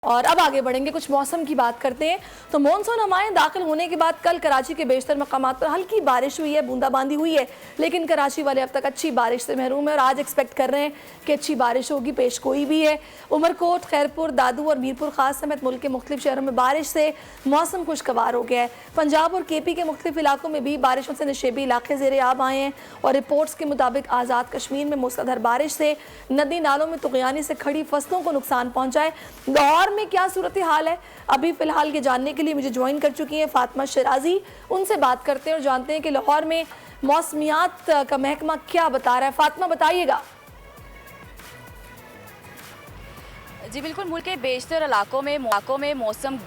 और अब आगे बढ़ेंगे, कुछ मौसम की बात करते हैं। तो मॉनसून हमारे दाखिल होने के बाद कल कराची के बेशतर मकामात पर हल्की बारिश हुई है, बूंदाबांदी हुई है, लेकिन कराची वाले अब तक अच्छी बारिश से महरूम है और आज एक्सपेक्ट कर रहे हैं कि अच्छी बारिश होगी। पेश गोई भी है। उमरकोट, खैरपुर, दादू और मीरपुर खास समेत मुल्क के मुख्तलिफ शहरों में बारिश से मौसम खुशगवार हो गया है। पंजाब और KP के मुख्तलिफ इलाकों में भी बारिशों से नशेबी इलाके ज़ेरे आब आए हैं और रिपोर्ट्स के मुताबिक आज़ाद कश्मीर में मूसलाधार बारिश से नदी नालों में तुग़यानी से खड़ी फसलों को नुकसान पहुँचा है। लाहौर में क्या सूरत हाल है अभी फिलहाल ये जानने के लिए मुझे ज्वाइन कर चुकी हैं फातिमा शराजी। उनसे बात करते हैं और जानते हैं कि लाहौर में मौसमियात का महकमा क्या बता रहा है। फातिमा, बताइएगा। जी बिल्कुल, मुल्क के बेशतर इलाकों में मौसम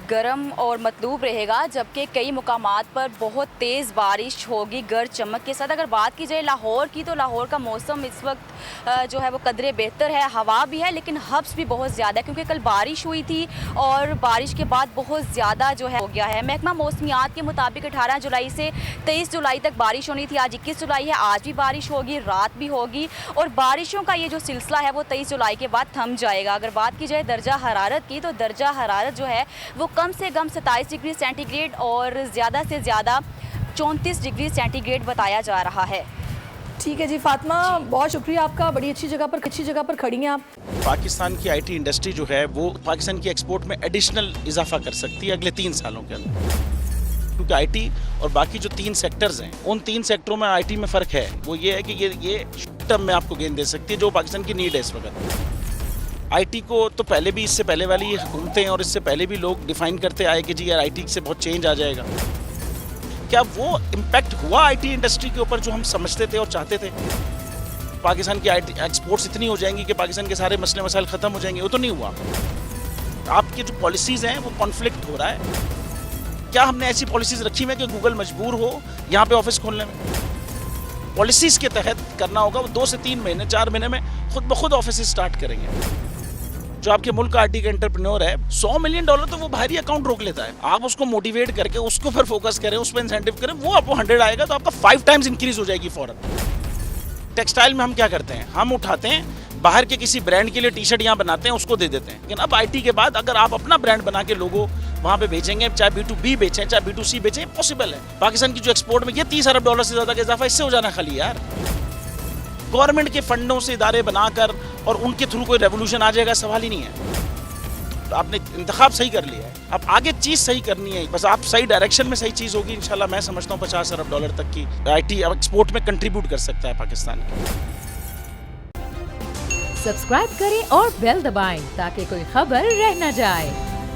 गर्म और मतलूब रहेगा, जबकि कई मुकामात पर बहुत तेज़ बारिश होगी गरज चमक के साथ। अगर बात की जाए लाहौर की, तो लाहौर का मौसम इस वक्त जो है वो कदरे बेहतर है, हवा भी है लेकिन हब्स भी बहुत ज़्यादा है, क्योंकि कल बारिश हुई थी और बारिश के बाद बहुत ज़्यादा जो है हो गया है। महकमा मौसमियात के मुताबिक 18 जुलाई से 23 जुलाई तक बारिश होनी थी। आज 21 जुलाई है, आज भी बारिश होगी, रात भी होगी और बारिशों का ये जो सिलसिला है वो 23 जुलाई के बाद थम जाएगा। अगर बात की जाए दर्जा हरारत की, तो दर्जा हरारत जो है वो कम से कम 27 डिग्री सेंटीग्रेड और ज़्यादा से ज़्यादा 34 डिग्री सेंटीग्रेड बताया जा रहा है। ठीक है जी फातिमा, बहुत शुक्रिया आपका। बड़ी अच्छी जगह पर खड़ी हैं आप। पाकिस्तान की IT इंडस्ट्री जो है वो पाकिस्तान की एक्सपोर्ट में एडिशनल इजाफा कर सकती है अगले 3 सालों के अंदर, क्योंकि IT और बाकी जो 3 सेक्टर्स हैं, उन 3 सेक्टरों में IT में फ़र्क है। वो ये है कि ये शॉर्ट टर्म में आपको गेन दे सकती है, जो पाकिस्तान की नीड है इस वक्त। IT को तो पहले भी, इससे पहले वाली हुकूमतें और इससे पहले भी लोग डिफाइन करते आए कि जी यार IT से बहुत चेंज आ जाएगा। क्या वो इम्पैक्ट हुआ IT इंडस्ट्री के ऊपर जो हम समझते थे और चाहते थे? पाकिस्तान की IT एक्सपोर्ट्स इतनी हो जाएंगी कि पाकिस्तान के सारे मसले मसाइल ख़त्म हो जाएंगे? वो तो नहीं हुआ। आपकी जो पॉलिसीज़ हैं वो कॉन्फ्लिक्ट हो रहा है। क्या हमने ऐसी पॉलिसीज़ रखी हुई है कि गूगल मजबूर हो यहाँ पे ऑफिस खोलने में? पॉलिसीज़ के तहत करना होगा। वो 2 से 3 महीने 4 महीने में खुद ब खुद ऑफिस स्टार्ट करेंगे। जो आपके मुल्क का IT का एंटरप्रेन्योर है, $100 मिलियन तो वो बाहरी अकाउंट रोक लेता है। आप उसको मोटिवेट करके उसको पर फोकस करें, उस पर इंसेंटिव करें, वो आपको 100 आएगा तो आपका 5 टाइम्स इंक्रीज हो जाएगी फौरन। टेक्सटाइल में हम क्या करते हैं, हम उठाते हैं बाहर के किसी ब्रांड के लिए टी-शर्ट यहाँ बनाते हैं, उसको दे देते हैं। लेकिन अब IT के बाद अगर आप अपना ब्रांड बना के लोगो वहाँ पे बेचेंगे, चाहे B2B बेचें चाहे B2C बेचें, पॉसिबल है। पाकिस्तान की जो एक्सपोर्ट में ये $30 अरब से ज़्यादा का इजाफा इससे हो जाना खाली यार। गवर्नमेंट के फंडों से इदारे बनाकर और उनके थ्रू कोई रेवोल्यूशन आ जाएगा, सवाल ही नहीं है। तो आपने इंतखाब सही कर लिया है, अब आगे चीज़ सही करनी है, बस आप सही डायरेक्शन में सही चीज़ होगी इंशाल्लाह। मैं समझता हूँ $50 अरब तक की IT अब एक्सपोर्ट में कंट्रीब्यूट कर सकता है पाकिस्तान। सब्सक्राइब करें और बेल दबाएं ताकि कोई खबर रह न जाए।